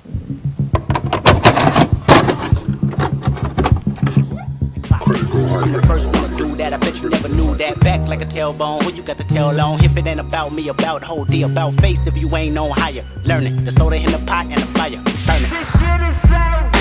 I'm the first one to do that. I bet you never knew that. Back like a tailbone. Who you got the tail on? If it ain't about me, about whole D, about face. If you ain't on higher, learn it. The soda in the pot and the fire, burn it. This shit is so dope.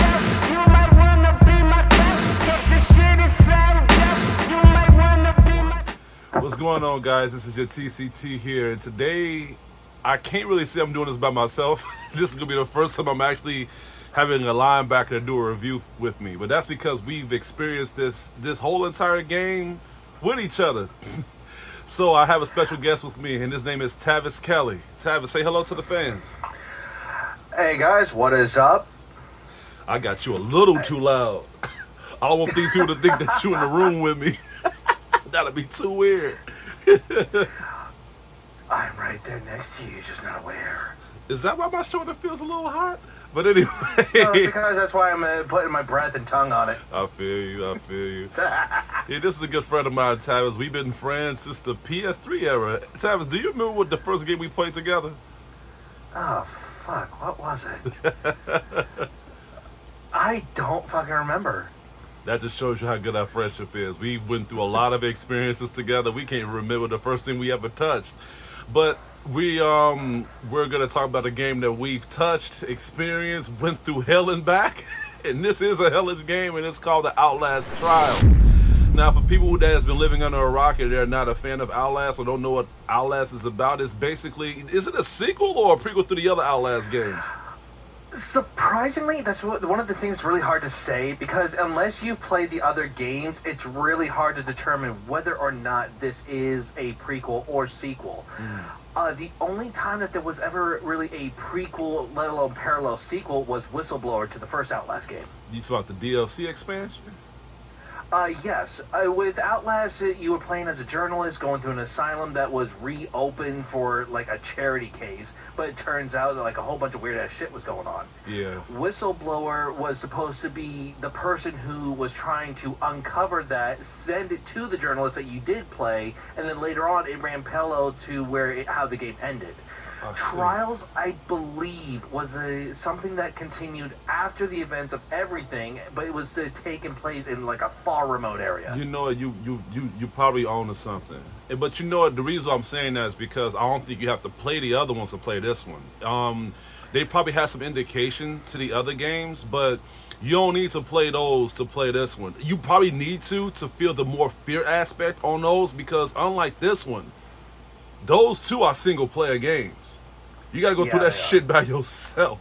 You might wanna be my guest. This shit is so dope. You might wanna be my. What's going on, guys? This is your TCT here, and today I can't really say I'm doing this by myself. This is gonna be the first time I'm actually having a linebacker to do a review with me, but that's because we've experienced this whole entire game with each other. So I have a special guest with me, and his name is Tavis Kelly. Tavis, say hello to the fans. Hey guys, what is up? I got you a little too loud. I don't want these people to think that you in the room with me. That'd be too weird. I'm right there next to you, just not aware. Is that why my shoulder feels a little hot? But anyway. No, because that's why I'm putting my breath and tongue on it. I feel you. Yeah, this is a good friend of mine, Tavis. We've been friends since the PS3 era. Tavis, do you remember what the first game we played together? Oh, fuck, what was it? I don't fucking remember. That just shows you how good our friendship is. We went through a lot of experiences together. We can't remember the first thing we ever touched. But we're gonna talk about a game that we've touched, experienced, went through hell and back. And this is a hellish game, and it's called the Outlast Trials. Now, for people who has been living under a rock and they're not a fan of Outlast or don't know what Outlast is about, it's basically, is it a sequel or a prequel to the other Outlast games? Surprisingly, that's one of the things that's really hard to say, because unless you've played the other games, it's really hard to determine whether or not this is a prequel or sequel. The only time that there was ever really a prequel, let alone parallel sequel, was Whistleblower to the first Outlast game. You talk about the DLC expansion? Yes. With Outlast, you were playing as a journalist going through an asylum that was reopened for, like, a charity case, but it turns out that, like, a whole bunch of weird-ass shit was going on. Yeah. Whistleblower was supposed to be the person who was trying to uncover that, send it to the journalist that you did play, and then later on it ran parallel to how the game ended. Trials, I believe, was something that continued after the events of everything, but it was taking place in like a far remote area. You know, you probably own to something. But you know what? The reason I'm saying that is because I don't think you have to play the other ones to play this one. They probably have some indication to the other games, but you don't need to play those to play this one. You probably need to feel the more fear aspect on those, because unlike this one, those two are single player games. You gotta go through that shit by yourself,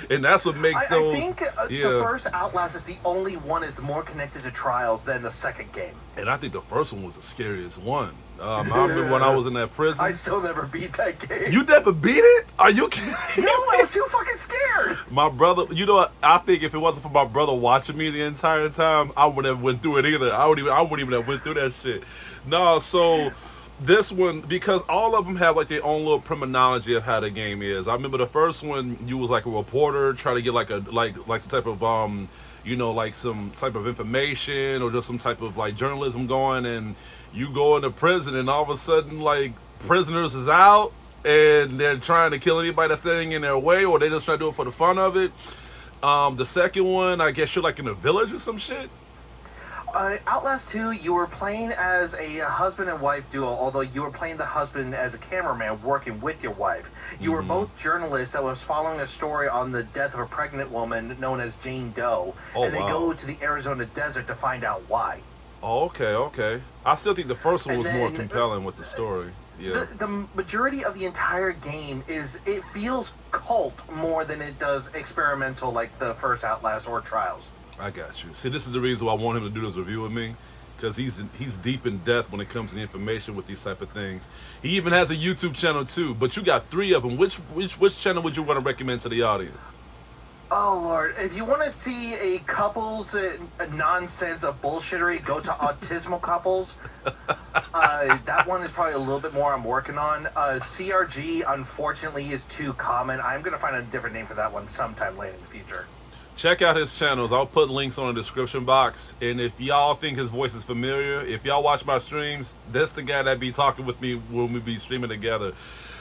and that's what makes those. I think the first Outlast is the only one that's more connected to Trials than the second game. And I think the first one was the scariest one. I remember when I was in that prison. I still never beat that game. You never beat it? Are you kidding? No, I was too fucking scared. My brother, you know what? I think if it wasn't for my brother watching me the entire time, I wouldn't have went through it either. I wouldn't even have went through that shit. No, so. This one, because all of them have like their own little terminology of how the game is. I remember the first one, you was like a reporter trying to get like some type of like some type of information or just some type of like journalism going, and you go into prison and all of a sudden like prisoners is out and they're trying to kill anybody that's standing in their way, or they just try to do it for the fun of it. The second one, I guess you're like in a village or some shit. Outlast 2, you were playing as a husband and wife duo, although you were playing the husband as a cameraman working with your wife. You were both journalists that was following a story on the death of a pregnant woman known as Jane Doe. And they go to the Arizona desert to find out why. Oh, okay. I still think the first one was more compelling with the story. Yeah. The majority of the entire game it feels cult more than it does experimental like the first Outlast or Trials. I got you. See, this is the reason why I want him to do this review with me, because he's deep in depth when it comes to the information with these type of things. He even has a YouTube channel too, but you got 3 of them. Which channel would you want to recommend to the audience? Oh Lord, if you want to see a couple's nonsense of bullshittery, go to Autismal Couples. That one is probably a little bit more I'm working on. CRG, unfortunately, is too common. I'm going to find a different name for that one sometime later in the future. Check out his channels. I'll put links on the description box. And if y'all think his voice is familiar, if y'all watch my streams, that's the guy that be talking with me when we be streaming together.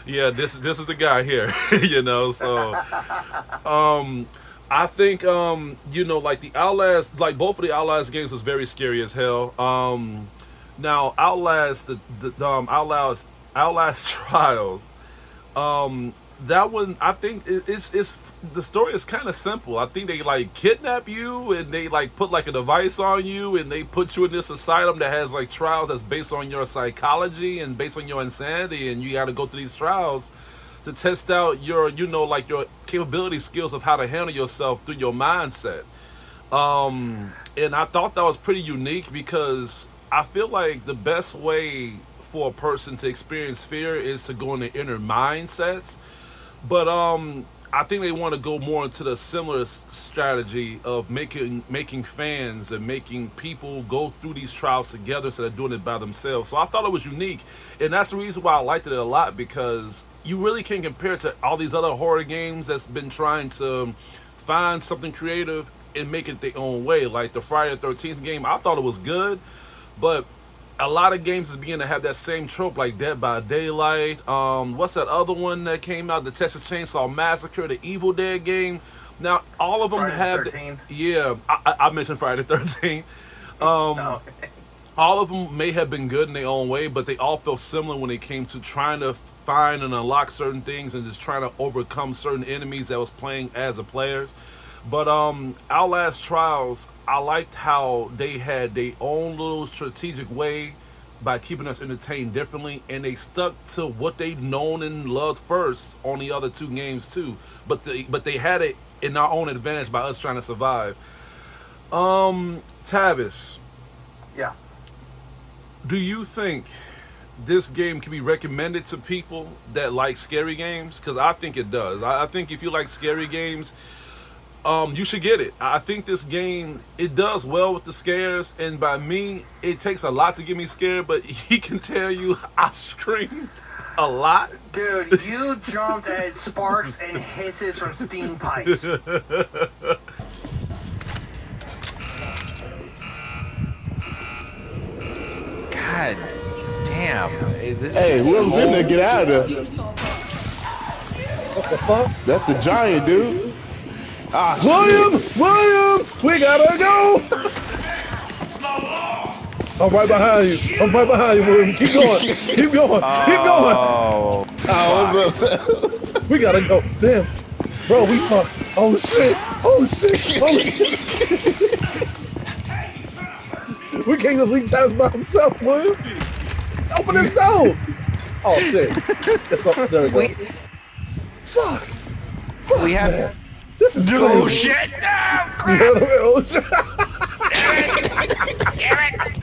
Yeah, this is the guy here. You know, so I think like the Outlast, like both of the Outlast games was very scary as hell. Now Outlast, the Outlast Trials, that one I think it's the story is kind of simple. I think they like kidnap you and they like put like a device on you and they put you in this asylum that has like trials that's based on your psychology and based on your insanity, and you got to go through these trials to test out your like your capability skills of how to handle yourself through your mindset. And I thought that was pretty unique because I feel like the best way for a person to experience fear is to go in the inner mindsets. But I think they want to go more into the similar strategy of making fans and making people go through these trials together instead of doing it by themselves. So I thought it was unique, and that's the reason why I liked it a lot, because you really can't compare it to all these other horror games that's been trying to find something creative and make it their own way. Like the Friday the 13th game, I thought it was good, but a lot of games is beginning to have that same trope, like Dead by Daylight. What's that other one that came out? The Texas Chainsaw Massacre, the Evil Dead game. Now, all of them Friday the have... 13th. Yeah, I mentioned Friday the 13th. No. All of them may have been good in their own way, but they all felt similar when it came to trying to find and unlock certain things and just trying to overcome certain enemies that was playing as a players. But Outlast Trials, I liked how they had their own little strategic way by keeping us entertained differently, and they stuck to what they've known and loved first on the other two games too. But they had it in our own advantage by us trying to survive. Tavis, Yeah. do you think this game can be recommended to people that like scary games? Because I think it does. I think if you like scary games, you should get it. I think this game, it does well with the scares, and by me, it takes a lot to get me scared, but he can tell you I screamed a lot. Dude, you jumped at sparks and hisses from steam pipes. God damn. Hey, whoever's in there, get out of there. What the fuck? That's the giant, dude. Ah, William, we gotta go. I'm right behind you. William. Keep going. Keep going. Keep going. Oh, what's up? We gotta go. Damn, bro, we fucked. Oh shit. We can't even leave Taz by himself, William. Open this door. Oh shit. It's up. There we go. Fuck, we have. man. This is Oh crazy. shit! No! Oh, shit. Damn it!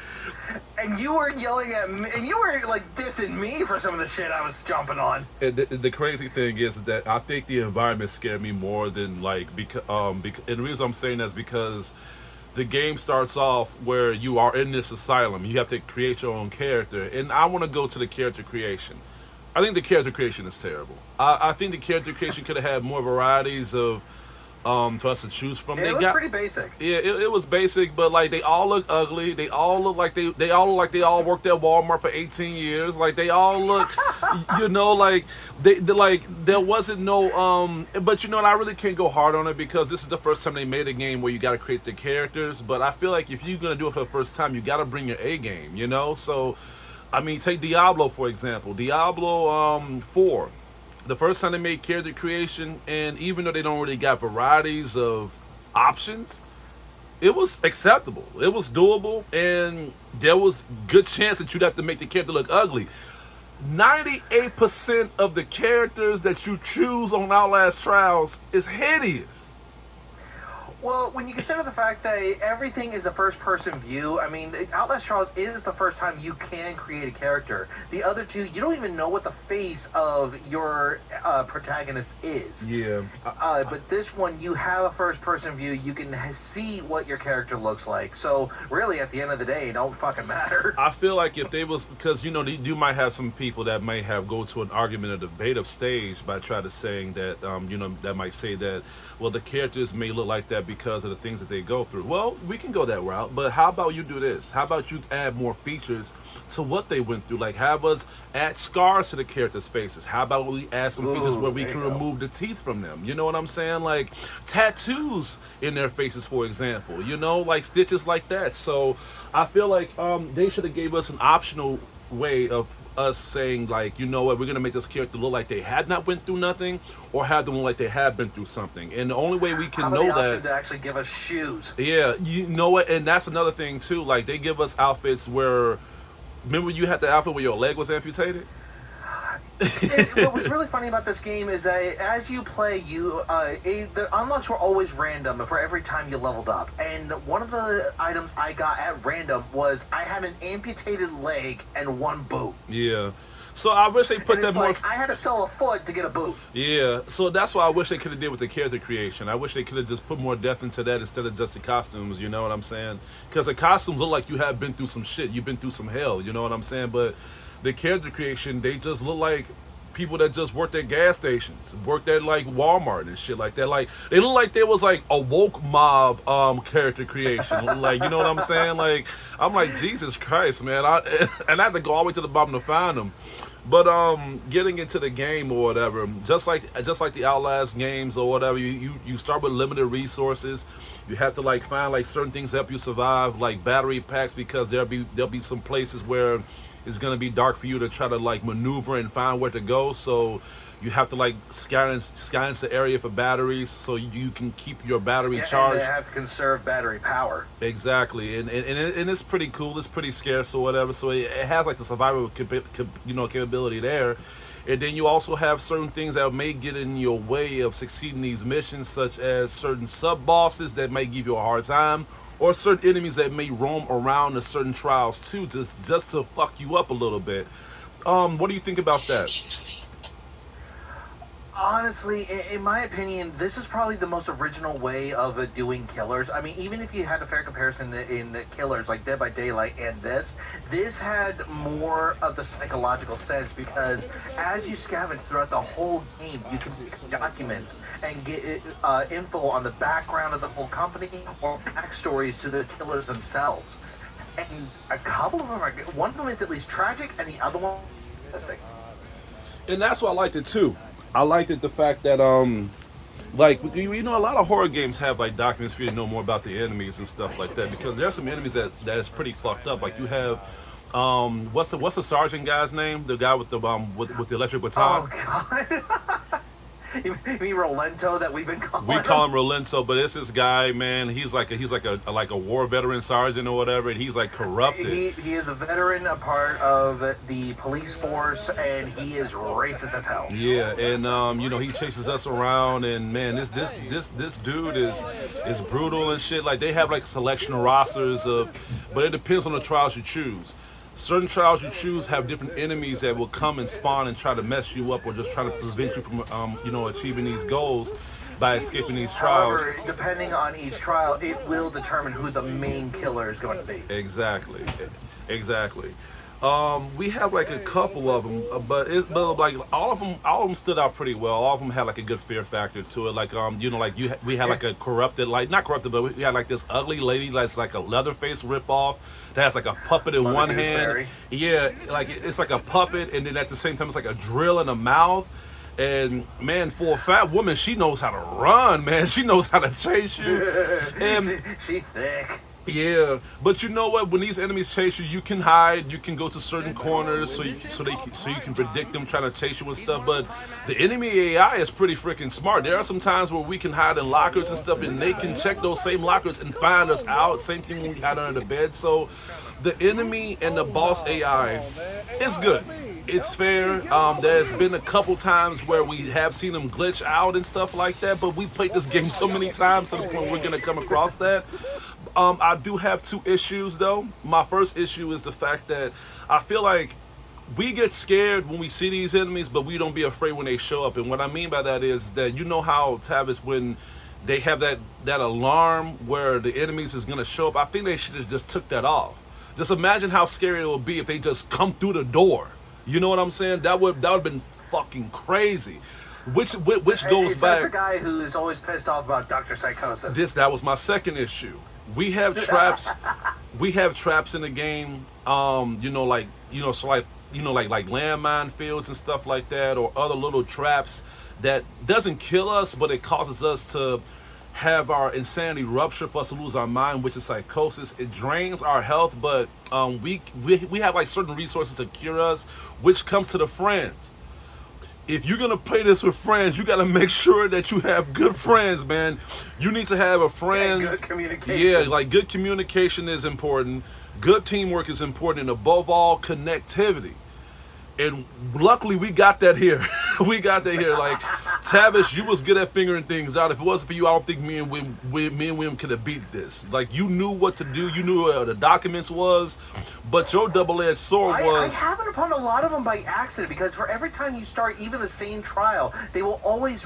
And you were yelling at me, and you were like dissing me for some of the shit I was jumping on. And the crazy thing is that I think the environment scared me more than like because and the reason I'm saying that is because the game starts off where you are in this asylum. You have to create your own character, and I want to go to the character creation. I think the character creation is terrible. I think the character creation could have had more varieties of for us to choose from. It was pretty basic. Yeah, it was basic, but like they all look ugly. They all look like they all worked at Walmart for 18 years. Like they all look, like they like there wasn't no But you know what? I really can't go hard on it because this is the first time they made a game where you got to create the characters. But I feel like if you're gonna do it for the first time, you got to bring your A game. So I mean, take Diablo for example. Diablo 4. The first time they made character creation, and even though they don't really got varieties of options, it was acceptable. It was doable, and there was good chance that you'd have to make the character look ugly. 98% of the characters that you choose on Outlast Trials is hideous. Well, when you consider the fact that everything is the first-person view, I mean, Outlast Trials is the first time you can create a character. The other two, you don't even know what the face of your protagonist is. Yeah. But this one, you have a first-person view. You can see what your character looks like. So, really, at the end of the day, it don't fucking matter. I feel like if they was, because you might have some people that may have go to an argument or debate of stage by trying to saying that that might say that, well, the characters may look like that because of the things that they go through. Well, we can go that route, but how about you do this? How about you add more features to what they went through? Like have us add scars to the characters' faces. How about we add some features where we can remove the teeth from them? You know what I'm saying? Like tattoos in their faces, for example. You know, like stitches like that. So I feel like they should have gave us an optional way of us saying like, you know what, we're gonna make this character look like they had not went through nothing, or have them look like they have been through something. And the only way we can How know about the that, option to actually give us shoes? yeah, you know what, and that's another thing too. Like they give us outfits where, remember you had the outfit where your leg was amputated. What was really funny about this game is that as you play, the unlocks were always random for every time you leveled up. And one of the items I got at random was I had an amputated leg and one boot. Yeah. So I wish they put And that it's more. like, I had to sell a foot to get a boot. Yeah, so that's why I wish they could have did with the character creation. I wish they could have just put more depth into that instead of just the costumes. You know what I'm saying? Because the costumes look like you have been through some shit. You've been through some hell. You know what I'm saying? But the character creation, they just look like people that just worked at gas stations, worked at like Walmart and shit like that. Like they look like there was like a woke mob character creation. Like, you know what I'm saying? Like I'm like, Jesus Christ, man. And I had to go all the way to the bottom to find them. But getting into the game or whatever, just like the Outlast games or whatever, you start with limited resources. You have to like find like certain things to help you survive, like battery packs, because there'll be some places where it's gonna be dark for you to try to like maneuver and find where to go. So you have to like scan the area for batteries so you can keep your battery charged. And they have to conserve battery power. Exactly, and it's pretty cool. It's pretty scarce or whatever. So it has like the survival capability there. And then you also have certain things that may get in your way of succeeding these missions, such as certain sub bosses that may give you a hard time, or certain enemies that may roam around the certain trials too, just to fuck you up a little bit. What do you think about that? Honestly, in my opinion, this is probably the most original way of doing killers. I mean, even if you had a fair comparison in killers like Dead by Daylight and this had more of the psychological sense, because as you scavenge throughout the whole game, you can make documents and get info on the background of the whole company or backstories to the killers themselves. And a couple of them are good. One of them is at least tragic, and the other one is fantastic. And that's why I liked it too. I liked it, the fact that like you know, a lot of horror games have like documents for you to know more about the enemies and stuff like that, because there are some enemies that is pretty fucked up. Like you have what's the sergeant guy's name? The guy with the electric baton. Oh God. You mean Rolento that we've been calling? We call him Rolento, but it's this guy, man. He's like a war veteran sergeant or whatever, and he's like corrupted. He is a veteran, a part of the police force, and he is racist as hell. Yeah, and you know, he chases us around, and man, this dude is brutal and shit. Like they have like a selection of rosters of, but it depends on the trials you choose. Certain trials you choose have different enemies that will come and spawn and try to mess you up, or just try to prevent you from you know, achieving these goals by escaping these trials. However, depending on each trial, it will determine who the main killer is going to be. Exactly. We have like a couple of them, but like all of them stood out pretty well. All of them had like a good fear factor to it. Like you know, like we had like a corrupted, like not corrupted, but we had like this ugly lady that's like a Leatherface ripoff that has like a puppet in one hand. Yeah, like it's like a puppet, and then at the same time it's like a drill in the mouth. And man, for a fat woman, she knows how to run, man. She knows how to chase you. And She's thick. yeah, but you know what? When these enemies chase you, you can hide. You can go to certain corners so you can predict them trying to chase you and stuff. But the enemy AI is pretty freaking smart. There are some times where we can hide in lockers and stuff, and they can check those same lockers and find us out. Same thing when we hide under the bed. So the enemy and the boss AI is good. It's fair. There's been a couple times where we have seen them glitch out and stuff like that, but we played this game so many times to the point we're gonna come across that. I do have two issues though. My first issue is the fact that I feel like we get scared when we see these enemies, but we don't be afraid when they show up. And what I mean by that is that, you know how, Tavis, when they have that alarm where the enemies is gonna show up, I think they should have just took that off. Just imagine how scary it would be if they just come through the door. You know what I'm saying? That would have been fucking crazy. which Hey, goes it's not the back. guy who's always pissed off about Dr. Psychosis. That was my second issue. We have traps. We have traps in the game. Like landmine fields and stuff like that, or other little traps that doesn't kill us, but it causes us to have our insanity rupture, for us to lose our mind, which is psychosis. It drains our health, but we have like certain resources to cure us, which comes to the friends. If you're gonna play this with friends, you gotta make sure that you have good friends, man. You need to have a friend. Yeah, good communication. Yeah, like good communication is important. Good teamwork is important, and above all, connectivity. And luckily, we got that here. We got that here. Like Tavish, you was good at figuring things out. If it wasn't for you, I don't think me and William could have beat this. Like you knew what to do. You knew what the documents was, but your double-edged sword I was. happen upon a lot of them by accident because for every time you start even the same trial, they will always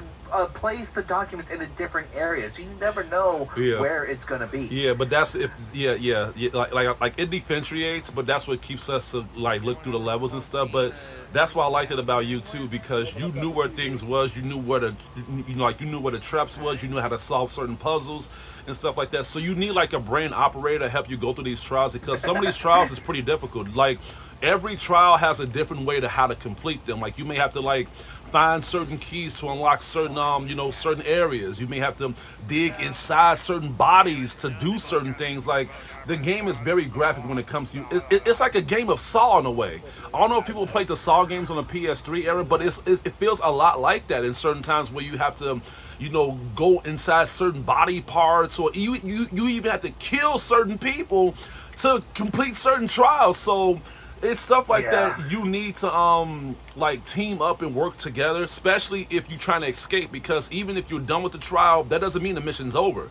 place the documents in a different area, so you never know where it's going to be. Yeah, but that's if like it differentiates, but that's what keeps us to like look through the levels and stuff. But that's why I liked it about you too, because you knew where things was, you knew where the you knew where the traps was, you knew how to solve certain puzzles and stuff like that. So you need like a brain operator to help you go through these trials, because some of these trials is pretty difficult. Like every trial has a different way to how to complete them. Like you may have to like find certain keys to unlock certain certain areas. You may have to dig inside certain bodies to do certain things. Like the game is very graphic when it comes to it's like a game of Saw in a way. I don't know if people played the Saw games on the PS3 era, but it feels a lot like that in certain times where you have to go inside certain body parts, or you even have to kill certain people to complete certain trials. So it's stuff like that you need to like team up and work together, especially if you're trying to escape, because even if you're done with the trial, that doesn't mean the mission's over.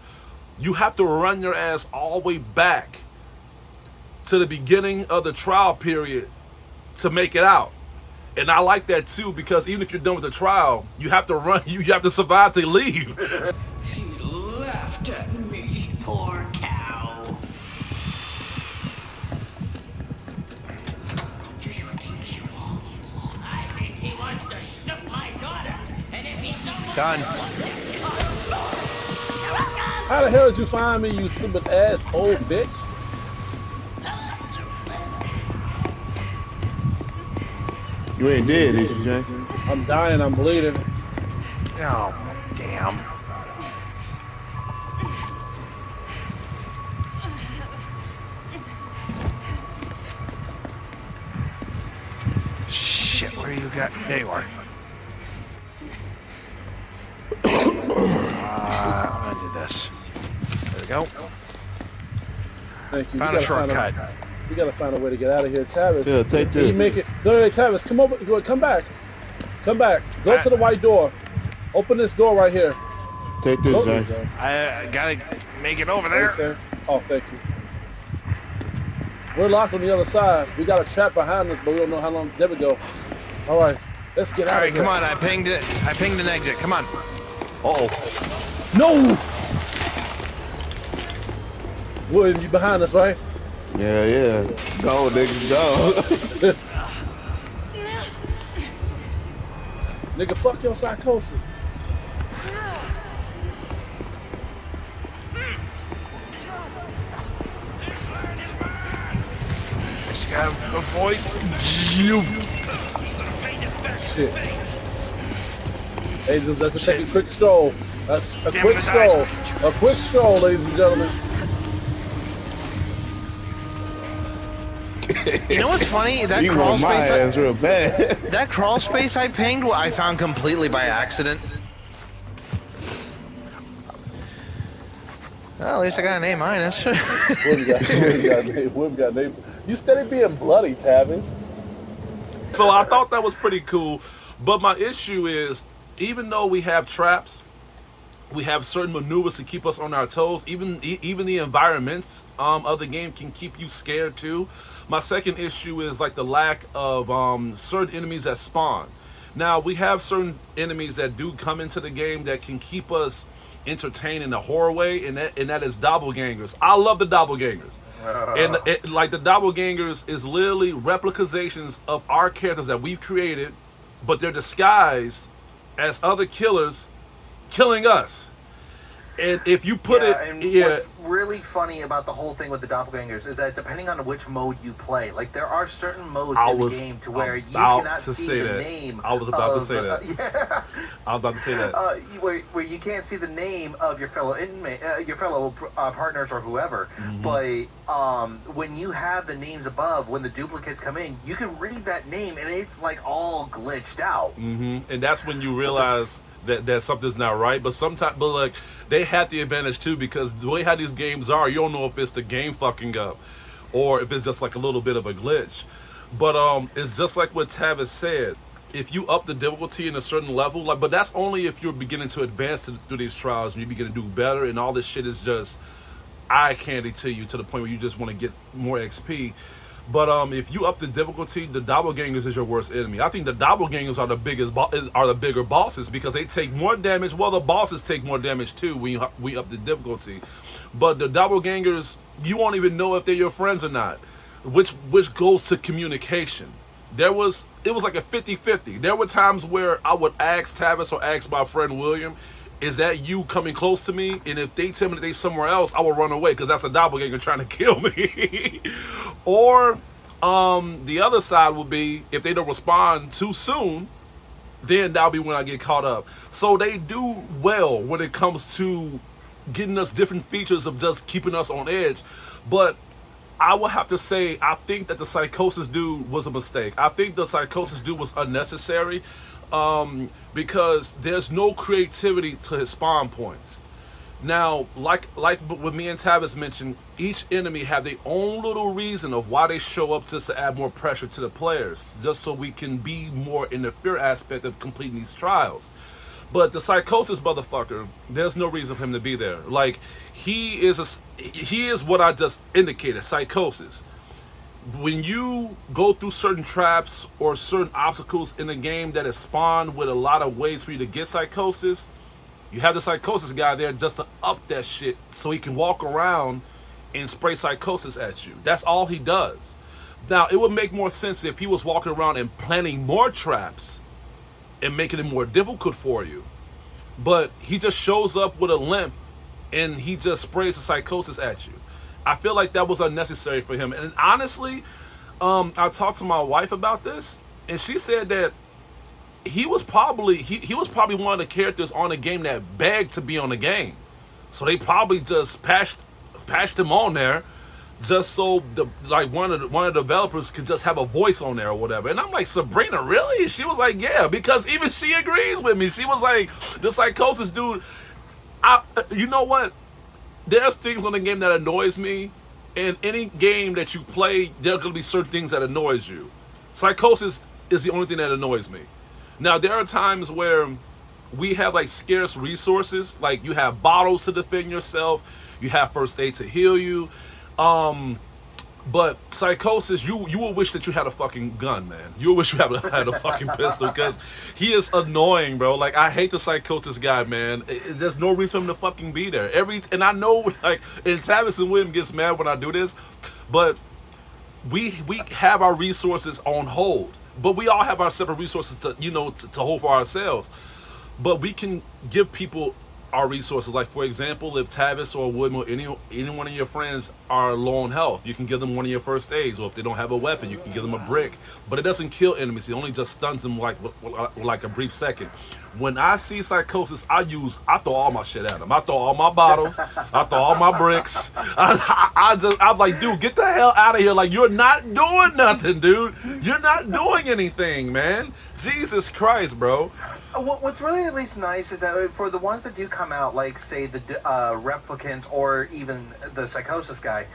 You have to run your ass all the way back to the beginning of the trial period to make it out. And I like that too, because even if you're done with the trial, you have to run, you have to survive to leave. He laughed at me, poor cow. Do you think he wants? I think he wants to snuff my daughter. And if he's Done. How the hell did you find me, you stupid ass old bitch? You ain't dead, is you, Jay? I'm dying, I'm bleeding. Oh, damn. Shit, where you got? There you are. I'm gonna do this. There we go. Thank you. Found a shortcut. We gotta find a way to get out of here, Tavis. Yeah, take Can you this. make it? No, Tavis, come over. Come back. Come back. Go to the white door. Open this door right here. Take this, Go Jay. I gotta make it over Thanks, there. sir. Oh, thank you. We're locked on the other side. We got a trap behind us, but we don't know how long. There we go. All right, let's get All out right, of here. come on. I pinged it. I pinged an exit. Come on. Uh-oh. No! William, you behind us, right? Yeah. Go, nigga, go. Nigga, fuck your psychosis. Just gotta avoid. Shit. Hey, let's take a quick stroll. That's a Damn quick it, stroll. A quick stroll, ladies and gentlemen. You know what's funny? That You crawl want my space. ass real bad. That crawl space I pinged, I found completely by accident. Well, at least I got an A minus. What we got, name? You steady being bloody, Tavis. So I thought that was pretty cool, but my issue is, even though we have traps, we have certain maneuvers to keep us on our toes. Even the environments of the game can keep you scared too. My second issue is like the lack of certain enemies that spawn. Now we have certain enemies that do come into the game that can keep us entertained in a horror way, and that is doppelgangers. I love the doppelgangers. And like the doppelgangers is literally replications of our characters that we've created, but they're disguised as other killers killing us. And if you put and it, what's really funny about the whole thing with the doppelgangers is that depending on which mode you play, like there are certain modes in the game to where you cannot see the name. I was about to say that. Yeah. I was about to say that. Where you can't see the name of your fellow inmate, your fellow partners or whoever. But when you have the names above, when the duplicates come in, you can read that name and it's like all glitched out. And that's when you realize that something's not right. But sometimes, but like, they have the advantage too, because the way how these games are, you don't know if it's the game fucking up or if it's just like a little bit of a glitch. But it's just like what Tavis said. If you up the difficulty in a certain level, like, but that's only if you're beginning to advance through these trials and you begin to do better, and all this shit is just eye candy to you to the point where you just want to get more XP. But if you up the difficulty, the doppelgangers is your worst enemy. I think the doppelgangers are the bigger bosses because they take more damage. Well, the bosses take more damage too when we up the difficulty. But the doppelgangers, you won't even know if they're your friends or not, which goes to communication. It was like a 50-50. There were times where I would ask Tavis or ask my friend William, is that you coming close to me? And if they tell me that they somewhere else, I will run away because that's a doppelganger trying to kill me. Or the other side would be, if they don't respond too soon, then that'll be when I get caught up. So they do well when it comes to getting us different features of just keeping us on edge. But I would have to say, I think that the psychosis dude was a mistake. I think the psychosis dude was unnecessary. Because there's no creativity to his spawn points. Now, like what me and Tavis mentioned, each enemy have their own little reason of why they show up, just to add more pressure to the players, just so we can be more in the fear aspect of completing these trials. But the psychosis motherfucker, there's no reason for him to be there. Like, he is what I just indicated, psychosis. When you go through certain traps or certain obstacles in a game that is spawned with a lot of ways for you to get psychosis, you have the psychosis guy there just to up that shit so he can walk around and spray psychosis at you. That's all he does. Now, it would make more sense if he was walking around and planning more traps and making it more difficult for you. But he just shows up with a limp and he just sprays the psychosis at you. I feel like that was unnecessary for him. And honestly, I talked to my wife about this, and she said that he was probably one of the characters on the game that begged to be on the game. So they probably just patched him on there just so one of the developers could just have a voice on there or whatever. And I'm like, Sabrina, really? And she was like, yeah, because even she agrees with me. She was like, the psychosis dude, you know what? There's things on the game that annoys me. In any game that you play, there are going to be certain things that annoys you. Psychosis is the only thing that annoys me. Now, there are times where we have like scarce resources. Like, you have bottles to defend yourself. You have first aid to heal you. But psychosis, you will wish that you had a fucking gun, man. You will wish you had a fucking pistol, because he is annoying, bro. Like, I hate the psychosis guy, man. There's no reason for him to fucking be there. And I know, like, and Tavis and William gets mad when I do this, but we have our resources on hold. But we all have our separate resources to hold for ourselves. But we can give people our resources. Like, for example, if Tavis or William or any one of your friends are low on health, you can give them one of your first aids. Or if they don't have a weapon, you can give them a brick. But it doesn't kill enemies. It only just stuns them like a brief second. When I see psychosis, I throw all my shit at him. I throw all my bottles. I throw all my bricks. I'm like, dude, get the hell out of here. Like, you're not doing nothing, dude. You're not doing anything, man. Jesus Christ, bro. What's really at least nice is that for the ones that do come out, like, say, the replicants or even the psychosis guy,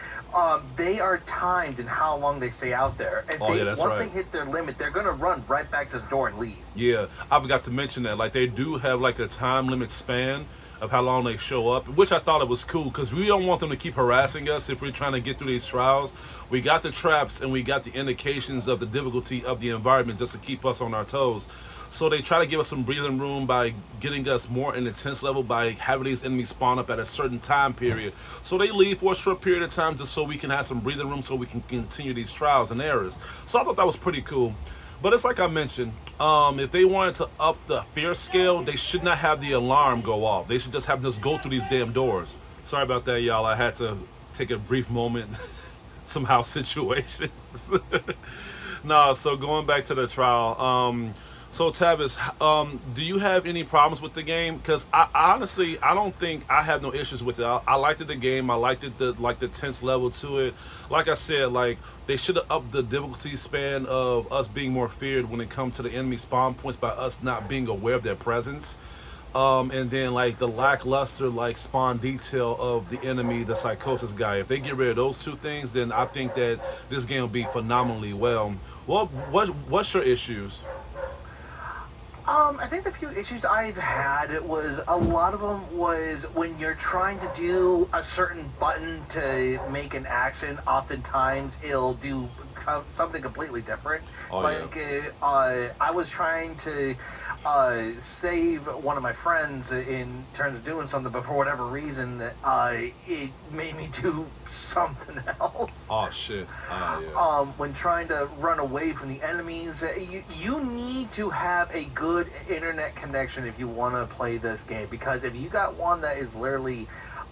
they are timed in how long they stay out there. And once they hit their limit, they're going to run right back to the door and leave. Yeah, I forgot to mention that. Like, they do have, like, a time limit span of how long they show up, which I thought it was cool, because we don't want them to keep harassing us if we're trying to get through these trials. We got the traps and we got the indications of the difficulty of the environment just to keep us on our toes. So they try to give us some breathing room by getting us more in the tense level by having these enemies spawn up at a certain time period. So they leave for a short period of time just so we can have some breathing room so we can continue these trials and errors. So I thought that was pretty cool. But it's like I mentioned, if they wanted to up the fear scale, they should not have the alarm go off. They should just have this go through these damn doors. Sorry about that, y'all. I had to take a brief moment. Some house situations. No, so going back to the trial. So Tavis, do you have any problems with the game? Because I honestly, I don't think I have no issues with it. I liked it, the game. I liked it, the tense level to it. Like I said, like they should have upped the difficulty span of us being more feared when it comes to the enemy spawn points by us not being aware of their presence. And then like the lackluster like spawn detail of the enemy, the psychosis guy. If they get rid of those two things, then I think that this game will be phenomenally well. Well, what's your issues? I think the few issues I've had was a lot of them was when you're trying to do a certain button to make an action, oftentimes it'll do something completely different. Oh, like I was trying to save one of my friends in terms of doing something, but for whatever reason, it made me do something else. Oh shit! Yeah. When trying to run away from the enemies, you need to have a good internet connection if you want to play this game. Because if you got one that is literally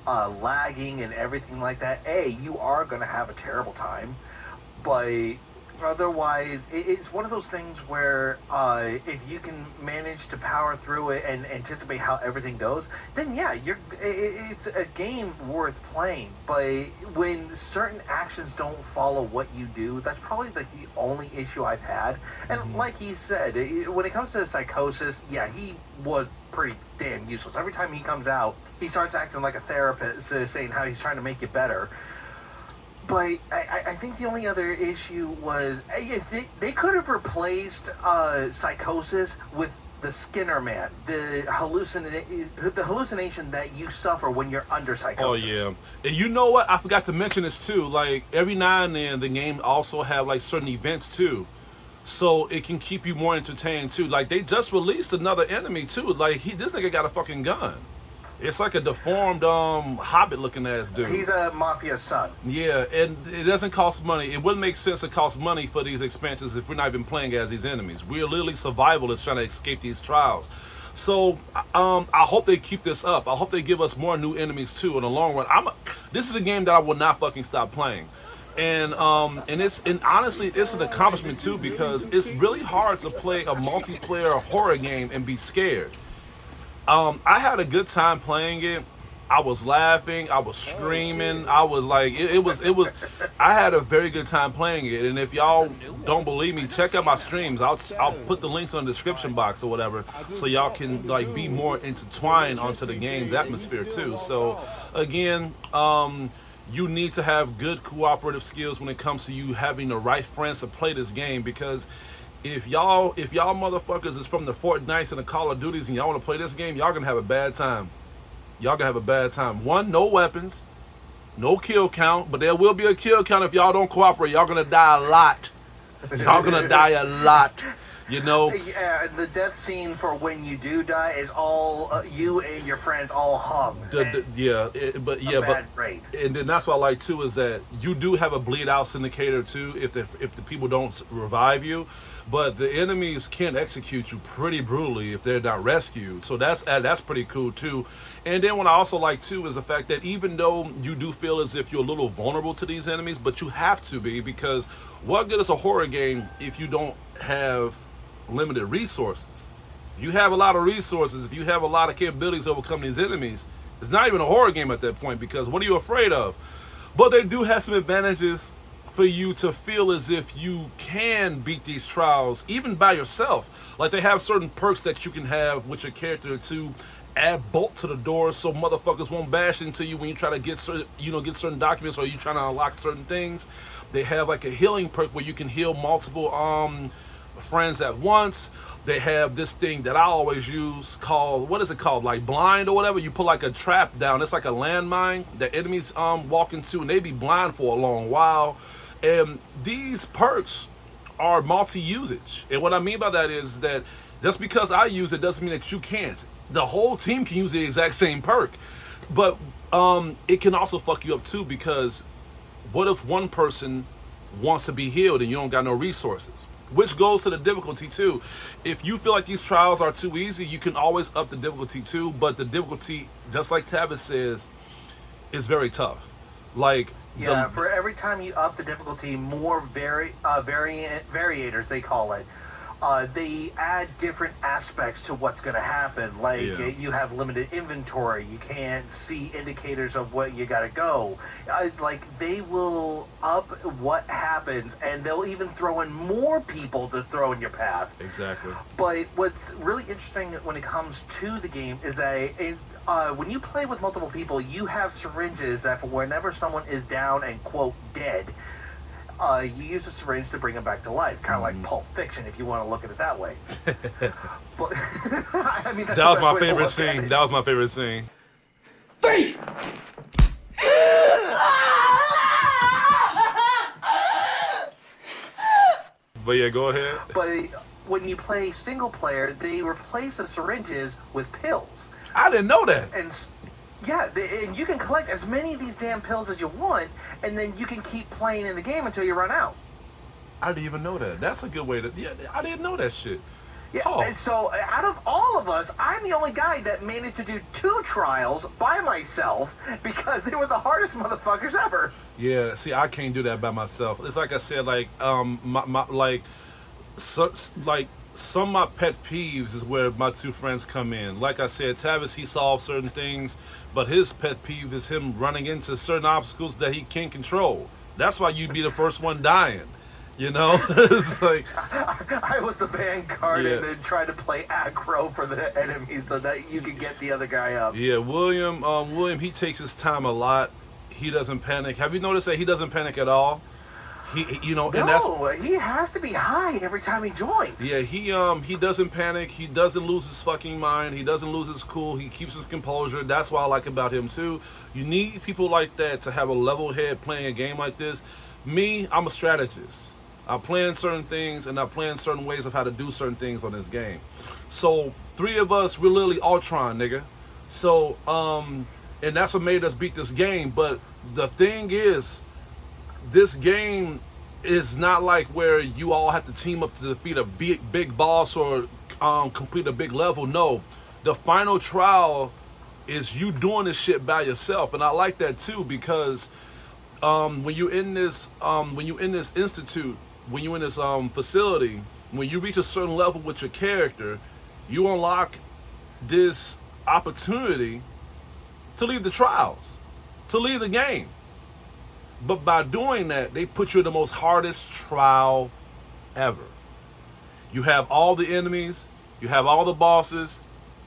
lagging and everything like that, you are going to have a terrible time. But otherwise, it's one of those things where if you can manage to power through it and anticipate how everything goes, then yeah, it's a game worth playing. But when certain actions don't follow what you do, that's probably like the only issue I've had. And like he said, when it comes to Psychosis, yeah, he was pretty damn useless. Every time he comes out, he starts acting like a therapist, saying how he's trying to make you better. But I think the only other issue was if they could have replaced Psychosis with the Skinner Man, the hallucination that you suffer when you're under Psychosis. Oh yeah, and you know what? I forgot to mention this too. Like every now and then, the game also have like certain events too, so it can keep you more entertained too. Like they just released another enemy too. Like this nigga got a fucking gun. It's like a deformed, hobbit-looking ass dude. He's a mafia's son. Yeah, and it doesn't cost money. It wouldn't make sense to cost money for these expansions if we're not even playing as these enemies. We're literally survivalists trying to escape these trials. So I hope they keep this up. I hope they give us more new enemies too in the long run. This is a game that I will not fucking stop playing. And honestly, it's an accomplishment too, because it's really hard to play a multiplayer horror game and be scared. I had a good time playing it. I was laughing, I was screaming, I was like, it was. I had a very good time playing it. And if y'all don't believe me, check out my streams. I'll put the links in the description box or whatever, so y'all can like be more intertwined onto the game's atmosphere too. So again, you need to have good cooperative skills when it comes to you having the right friends to play this game, because if y'all motherfuckers is from the Fortnites and the Call of Duties and y'all want to play this game, y'all gonna have a bad time. Y'all gonna have a bad time. One, no weapons, no kill count, but there will be a kill count if y'all don't cooperate. Y'all gonna die a lot. Y'all gonna die a lot. You know. Yeah, the death scene for when you do die is all you and your friends all hug. But and then that's what I like too, is that you do have a bleed out syndicator too if the people don't revive you. But the enemies can execute you pretty brutally if they're not rescued. So that's pretty cool too. And then what I also like too is the fact that even though you do feel as if you're a little vulnerable to these enemies, but you have to be, because what good is a horror game if you don't have limited resources? If you have a lot of resources, if you have a lot of capabilities to overcome these enemies, it's not even a horror game at that point, because what are you afraid of? But they do have some advantages for you to feel as if you can beat these trials even by yourself. Like they have certain perks that you can have with your character to add bolt to the door so motherfuckers won't bash into you when you try to get certain documents, or you trying to unlock certain things. They have like a healing perk where you can heal multiple friends at once. They have this thing that I always use called, what is it called, like blind or whatever. You put like a trap down, it's like a landmine that enemies walk into, and they be blind for a long while. And these perks are multi-usage. And what I mean by that is that just because I use it doesn't mean that you can't. The whole team can use the exact same perk. But it can also fuck you up too, because what if one person wants to be healed and you don't got no resources? which goes to the difficulty too. If you feel like these trials are too easy, you can always up the difficulty too. But the difficulty, just like Tavis says, is very tough. Like Yeah, for every time you up the difficulty, more variators they call it. They add different aspects to what's going to happen. Like you have limited inventory, you can't see indicators of what you got to go. Like they will up what happens, and they'll even throw in more people to throw in your path. Exactly. But what's really interesting when it comes to the game is that when you play with multiple people, you have syringes that for whenever someone is down and, quote, dead, you use a syringe to bring them back to life. Kind of like Pulp Fiction, if you want to look at it that way. But, I mean, that was my favorite scene. That was my favorite scene. But yeah, go ahead. But when you play single player, they replace the syringes with pills. I didn't know that. And yeah, and you can collect as many of these damn pills as you want, and then you can keep playing in the game until you run out. I didn't even know that. That's a good way to. Yeah, I didn't know that shit. Yeah, Oh. and so out of all of us, I'm the only guy that managed to do 2 trials by myself because they were the hardest motherfuckers ever. Yeah, see, I can't do that by myself. It's like I said, like some of my pet peeves is where my 2 friends come in. Like I said, Tavis, he solves certain things, but his pet peeve is him running into certain obstacles that he can't control. That's why you'd be the first one dying. You know, it's like I was the vanguard Yeah. and then tried to play aggro for the enemy so that you could get the other guy up. yeah, William, he takes his time a lot. He doesn't panic. Have you noticed that he doesn't panic at all? And that's He has to be high every time he joins. yeah. He doesn't panic. He doesn't lose his fucking mind. He doesn't lose his cool. He keeps his composure. That's what I like about him too. You need people like that to have a level head playing a game like this. Me, I'm a strategist. I plan certain things and I plan certain ways of how to do certain things on this game. So 3 of us, we're literally Ultron, nigga. So and that's what made us beat this game. But the thing is, this game is not like where you all have to team up to defeat a big boss or complete a big level. No, the final trial is you doing this shit by yourself, and I like that too because when you in this institute, when you in this facility, when you reach a certain level with your character, you unlock this opportunity to leave the trials, to leave the game. But by doing that, they put you in the most hardest trial ever. You have all the enemies, you have all the bosses,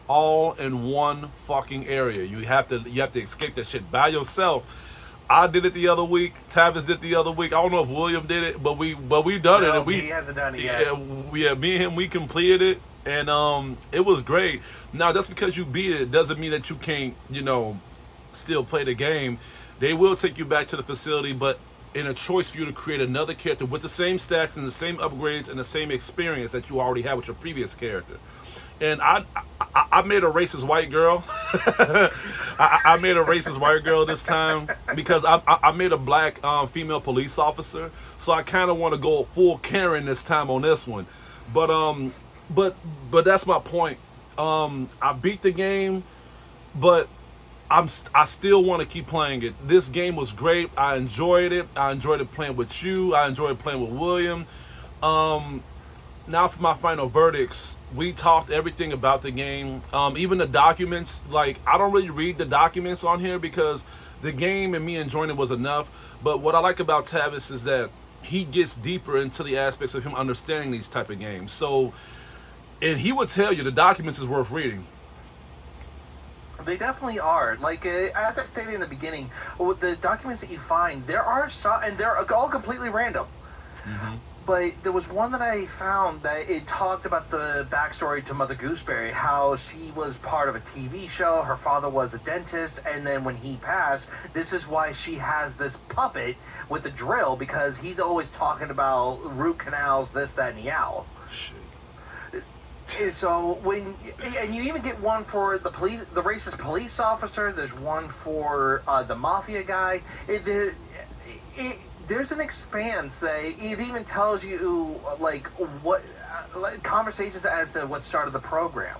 all in one fucking area. You have to escape that shit by yourself. I did it the other week. Tavis did the other week. I don't know if William did it, but we done it. And he hasn't done it yet. Yeah, me and him, we completed it, and it was great. Now, just because you beat it doesn't mean that you can't, still play the game. They will take you back to the facility, but in a choice for you to create another character with the same stats and the same upgrades and the same experience that you already had with your previous character. And I made a racist white girl. I made a racist white girl this time because I made a black female police officer. So I kind of want to go full Karen this time on this one. But that's my point. I beat the game, but I still want to keep playing it. This game was great. I enjoyed it. I enjoyed it playing with you. I enjoyed playing with William. Now for my final verdicts. We talked everything about the game. Even the documents. Like, I don't really read the documents on here because the game and me enjoying it was enough. But what I like about Tavis is that he gets deeper into the aspects of him understanding these type of games. So, and he would tell you the documents is worth reading. They definitely are. Like, as I stated in the beginning, with the documents that you find, there are some, and they're all completely random. Mm-hmm. But there was one that I found that it talked about the backstory to Mother Gooseberry, how she was part of a TV show, her father was a dentist, and then when he passed, this is why she has this puppet with a drill, because he's always talking about root canals, this, that, and the owl. Shit. And so and you even get one for the racist police officer. There's one for the mafia guy. there's an expanse that it even tells you like what like conversations as to what started the program.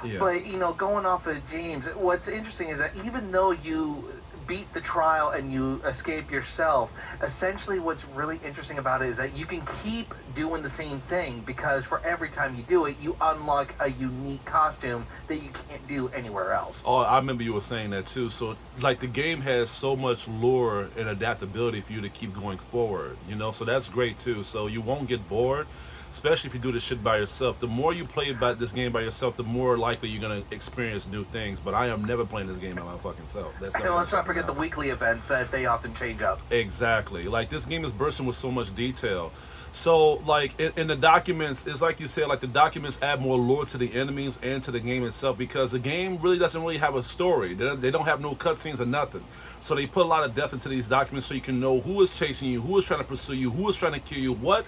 Yeah. But going off of James, what's interesting is that even though you beat the trial and you escape yourself, essentially what's really interesting about it is that you can keep doing the same thing, because for every time you do it, you unlock a unique costume that you can't do anywhere else. Oh, I remember you were saying that too. So, like, the game has so much lure and adaptability for you to keep going forward, so that's great too. So you won't get bored, especially if you do this shit by yourself. The more you play about this game by yourself, the more likely you're going to experience new things. But I am never playing this game by my fucking self. That's And let's not forget the weekly events that they often change up. Exactly. Like, this game is bursting with so much detail. So, like, in the documents, it's like you said, like, the documents add more lore to the enemies and to the game itself, because the game really doesn't really have a story. They don't have no cutscenes or nothing. So they put a lot of depth into these documents so you can know who is chasing you, who is trying to pursue you, who is trying to kill you, what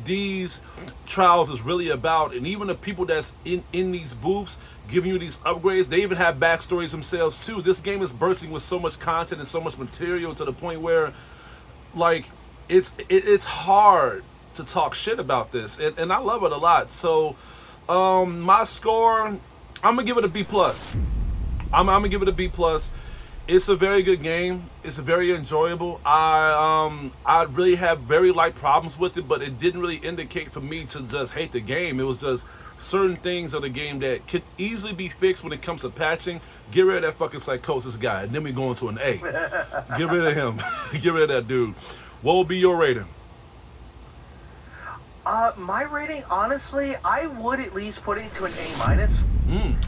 these trials is really about. And even the people that's in these booths giving you these upgrades, they even have backstories themselves too. This game is bursting with so much content and so much material to the point where, like, it's hard to talk shit about this, and I love it a lot. So my score, I'm gonna give it a B+. I'm gonna give it a B+. It's a very good game. It's very enjoyable. I really have very light problems with it, but it didn't really indicate for me to just hate the game. It was just certain things of the game that could easily be fixed when it comes to patching. Get rid of that fucking Psychosis guy, and then we go into an A. Get rid of him. Get rid of that dude. What will be your rating? My rating, honestly, I would at least put it to an A-.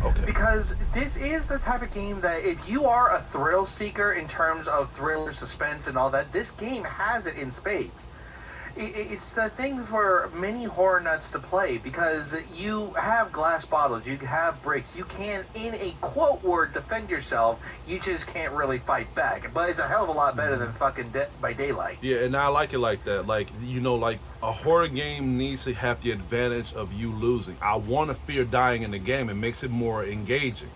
Okay. Because this is the type of game that if you are a thrill seeker in terms of thriller, suspense, and all that, this game has it in spades. It's the thing for many horror nuts to play, because you have glass bottles, you have bricks, you can, in a quote word, defend yourself. You just can't really fight back. But it's a hell of a lot better than fucking Dead by Daylight. Yeah, and I like it like that. Like, like a horror game needs to have the advantage of you losing. I want to fear dying in the game. It makes it more engaging.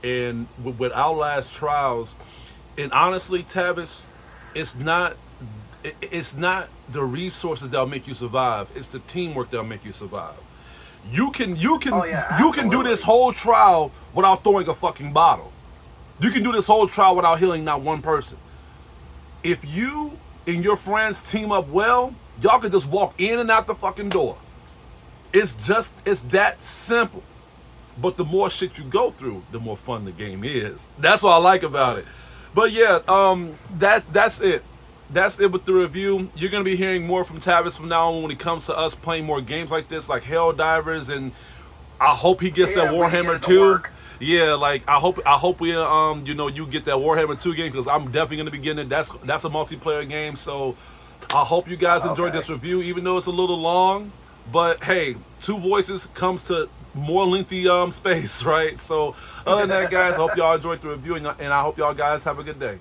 And with Outlast Trials, and honestly, Tavis, it's not the resources that'll make you survive. It's the teamwork that'll make you survive. You can do this whole trial without throwing a fucking bottle. You can do this whole trial without healing not one person. If you and your friends team up well, y'all can just walk in and out the fucking door. It's that simple. But the more shit you go through, the more fun the game is. That's what I like about it. But yeah, that's it. That's it with the review. You're going to be hearing more from Tavis from now on when it comes to us playing more games like this, like Helldivers, and I hope he gets that Warhammer 2. Yeah, like I hope we you get that Warhammer 2 game, because I'm definitely going to be getting it. That's a multiplayer game, so I hope you guys enjoyed this review, even though it's a little long. But hey, two voices comes to more lengthy space, right? So other than that, guys, I hope y'all enjoyed the review, and I hope y'all guys have a good day.